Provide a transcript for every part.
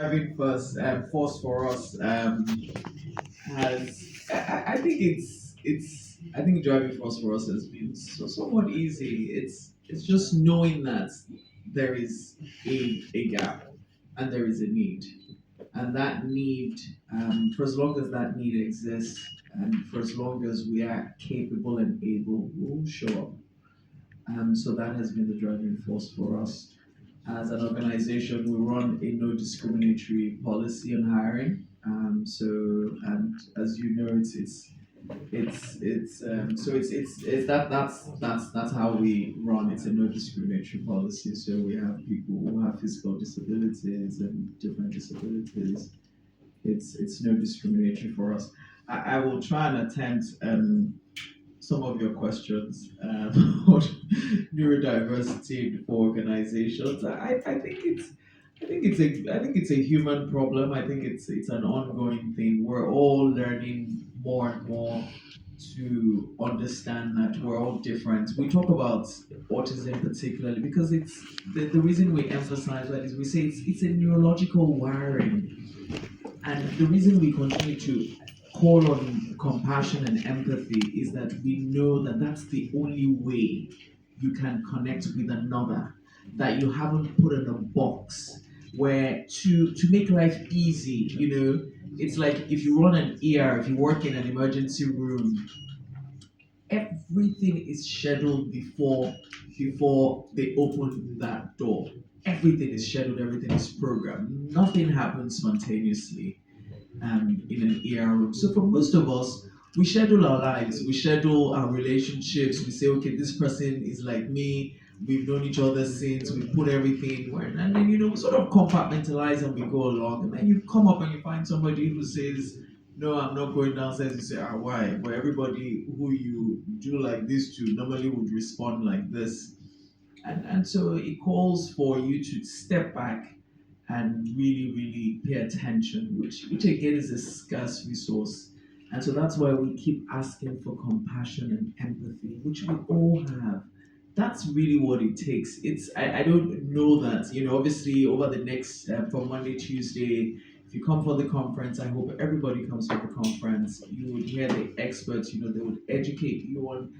driving force for us has I think I think driving force for us has been somewhat easy. It's just knowing that there is a gap and there is a need, and that need, for as long as that need exists and for as long as we are capable and able, we'll show up. So that has been the driving force for us. As an organization, we run a no discriminatory policy on hiring. And as you know, it's that's how we run. It's a no discriminatory policy. So we have people who have physical disabilities and different disabilities. It's no discriminatory for us. I will try and attempt some of your questions on neurodiversity for organizations. I think it's a human problem. I think it's an ongoing thing. We're all learning more and more to understand that we're all different. We talk about autism particularly because it's the reason we emphasize that is we say it's a neurological wiring, and the reason we continue to call on compassion and empathy is that we know that that's the only way you can connect with another, that you haven't put in a box where to make life easy, it's like if you run an ER, if you work in an emergency room, everything is scheduled before they open that door. Everything is scheduled, everything is programmed. Nothing happens spontaneously in an ER room. So for most of us, we schedule our lives, we schedule our relationships. We say, okay, this person is like me. We've known each other since. We put everything where, and then we sort of compartmentalize and we go along. And then you come up and you find somebody who says, "No, I'm not going downstairs." You say, "Ah, why?" But everybody who you do like this to normally would respond like this, and so it calls for you to step back and really, really pay attention, which again is a scarce resource. And so that's why we keep asking for compassion and empathy, which we all have. That's really what it takes. I don't know that, obviously over the next, from Monday, Tuesday, if you come for the conference, I hope everybody comes for the conference. You would hear the experts, they would educate you on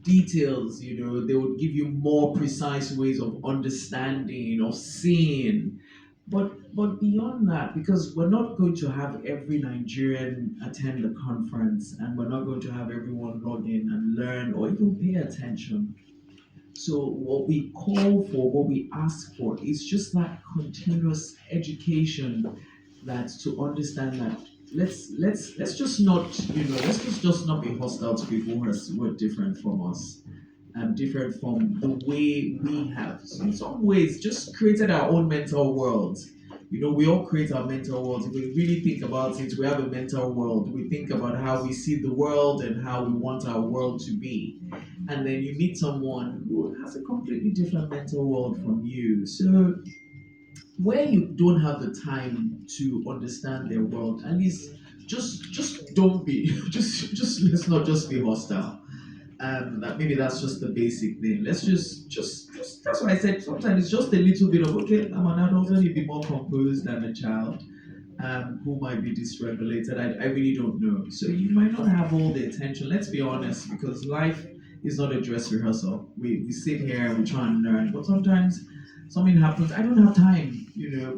details, they would give you more precise ways of understanding, of seeing. But beyond that, because we're not going to have every Nigerian attend the conference, and we're not going to have everyone log in and learn or even pay attention. So what we call for, what we ask for, is just that continuous education, that to understand that let's just not, let's just not be hostile to people who are different from us and different from the way we have, in some ways, just created our own mental worlds. We all create our mental worlds. If we really think about it, we have a mental world. We think about how we see the world and how we want our world to be. And then you meet someone who has a completely different mental world from you. So where you don't have the time to understand their world, at least just don't be just let's not just be hostile. That maybe that's just the basic thing. Let's just that's why I said sometimes it's just a little bit of, okay, I'm an adult, let me be more composed than a child who might be dysregulated. I really don't know. So you might not have all the attention. Let's be honest, because life is not a dress rehearsal. We sit here and we try and learn, but sometimes something happens. I don't have time,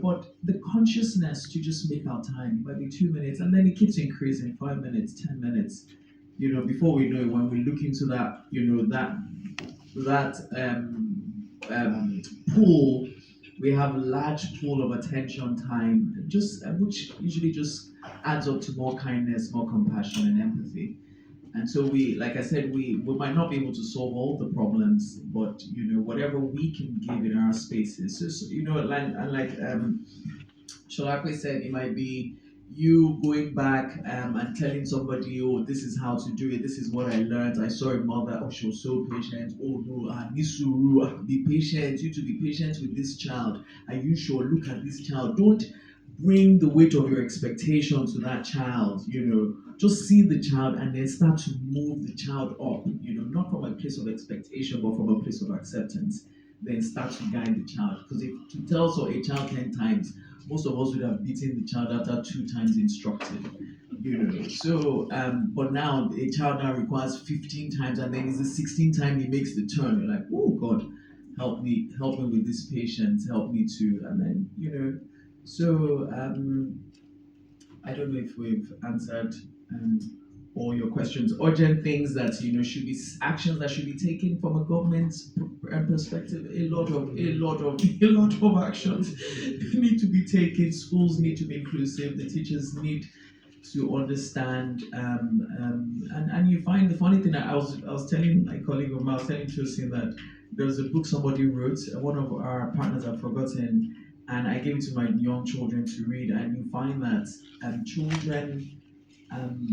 but the consciousness to just make our time might be 2 minutes, and then it keeps increasing 5 minutes, 10 minutes. Before we know it, when we look into that, that pool, we have a large pool of attention time, just which usually just adds up to more kindness, more compassion, and empathy. And so like I said, we might not be able to solve all the problems, but whatever we can give in our spaces. So like Sholakwe said, it might be you going back and telling somebody, oh, this is how to do it. This is what I learned. I saw a mother. Oh, she was so patient. Oh no, Nisuru, be patient. You to be patient with this child. Are you sure? Look at this child. Don't bring the weight of your expectation to that child. Just see the child and then start to move the child up. Not from a place of expectation, but from a place of acceptance. Then start to guide the child. Because if to tell so a child 10 times, most of us would have beaten the child after 2 times instructed. So but now a child now requires 15 times, and then it's the 16th time he makes the turn. You're like, oh God, help me with this patient, help me to, and then so I don't know if we've answered um, all your questions. Urgent things that should be actions that should be taken from a government perspective. A lot of actions need to be taken. Schools need to be inclusive. The teachers need to understand. And you find the funny thing. I was telling my colleague of mine, I was telling Tosin that there was a book somebody wrote. One of our partners had forgotten, and I gave it to my young children to read. And you find that children um,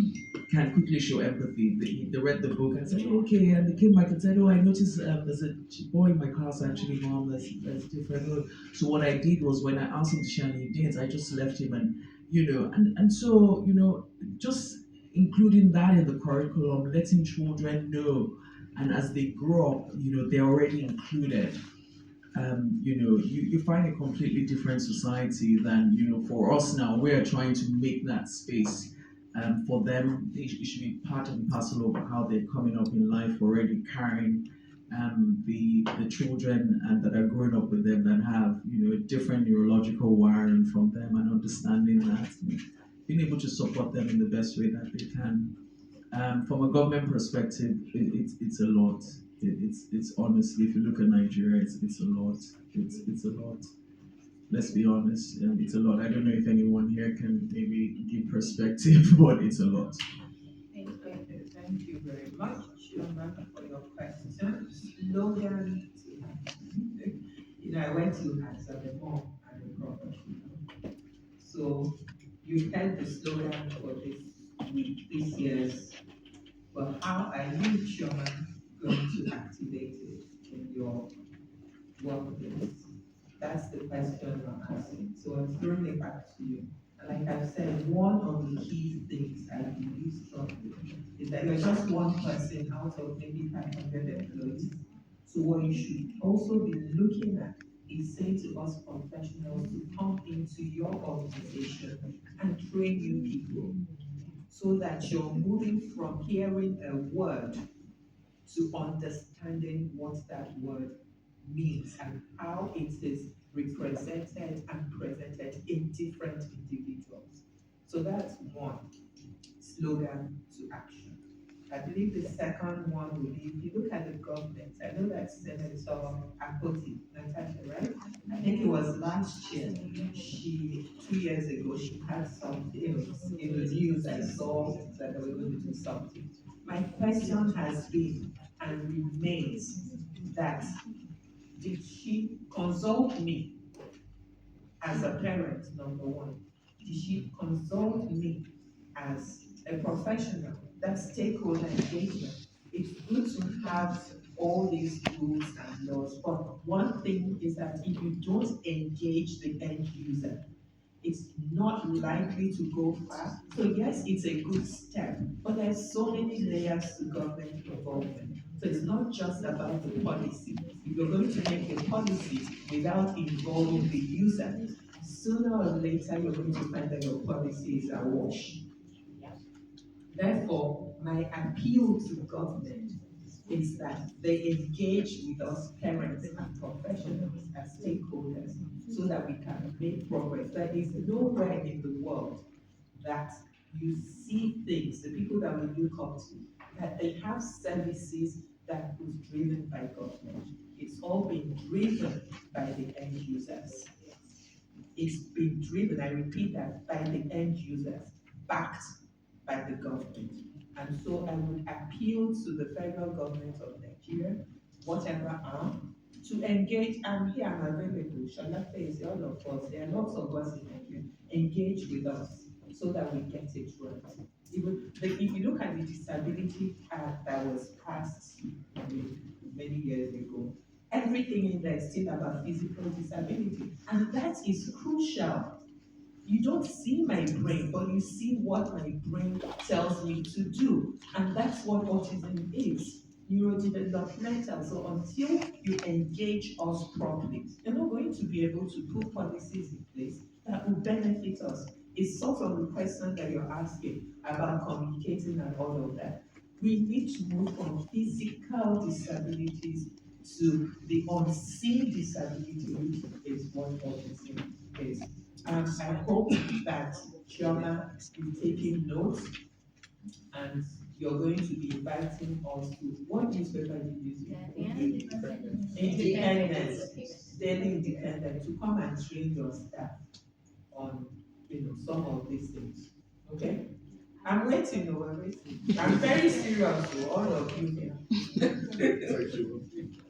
can quickly show empathy. They read the book and said, okay, and they came back and said, oh, I noticed there's a boy in my class actually, mom, that's different. So what I did was when I asked him to share and he didn't, I just left him and so, just including that in the curriculum, letting children know, and as they grow up, they're already included. You find a completely different society than, for us now. We are trying to make that space. For them, it should be part and parcel of how they're coming up in life, already carrying the children and that are growing up with them that have, a different neurological wiring from them, and understanding that, being able to support them in the best way that they can. From a government perspective, it's a lot. It's honestly, if you look at Nigeria, it's a lot. It's a lot. Let's be honest, it's a lot. I don't know if anyone here can maybe give perspective, but it's a lot. Thank you very much, Chioma, for your question. Slogan to action. I went to as a mom and a professional. So you heard the slogan for this week, this year's, but how are you, Chioma, going to activate it in your workplace? That's the question I'm asking. So I'm throwing it back to you. And like I've said, one of the key things I believe strongly is that you're just one person out of maybe 500 employees. So what you should also be looking at is saying to us professionals to come into your organization and train new people so that you're moving from hearing a word to understanding what that word means and how it is represented and presented in different individuals. So that's one slogan to action. I believe the second one would be if you look at the government, I know that Senator Akoti, Natasha, right? I think it was last year, 2 years ago, she had something in the news. I saw that they were going to do something. My question has been and remains that did she consult me as a parent, number one? Did she consult me as a professional? That's stakeholder engagement. It's good to have all these rules and laws, but one thing is that if you don't engage the end user, it's not likely to go far. So yes, it's a good step, but there's so many layers to government involvement. So it's not just about the policy. If you're going to make a policy without involving the user, sooner or later you're going to find that your policy is awash. Therefore, my appeal to government is that they engage with us parents and professionals as stakeholders so that we can make progress. There is nowhere in the world that you see things, the people that we look up to, that they have services that was driven by government. It's all been driven by the end users. It's been driven, I repeat that, by the end users, backed by the government. And so I would appeal to the federal government of Nigeria, whatever arm, to engage. I'm here, I'm available. Shalata is all of us. There are lots of us in Nigeria. Engage with us so that we get it right. If you look at the disability act that was passed many years ago, everything in there is still about physical disability. And that is crucial. You don't see my brain, but you see what my brain tells me to do. And that's what autism is. Neurodevelopmental. So until you engage us properly, you're not going to be able to put policies in place that will benefit us. It's sort of the question that you're asking about communicating and all of that. We need to move from physical disabilities to the unseen disability, which is what autism is. I hope that Chioma is taking notes and you're going to be inviting us to what newspaper are you using? Independence, Daily Independent, to come and train your staff on some of these things. Okay? I'm waiting, no, I'm waiting. I'm very serious to all of you here. Thank you.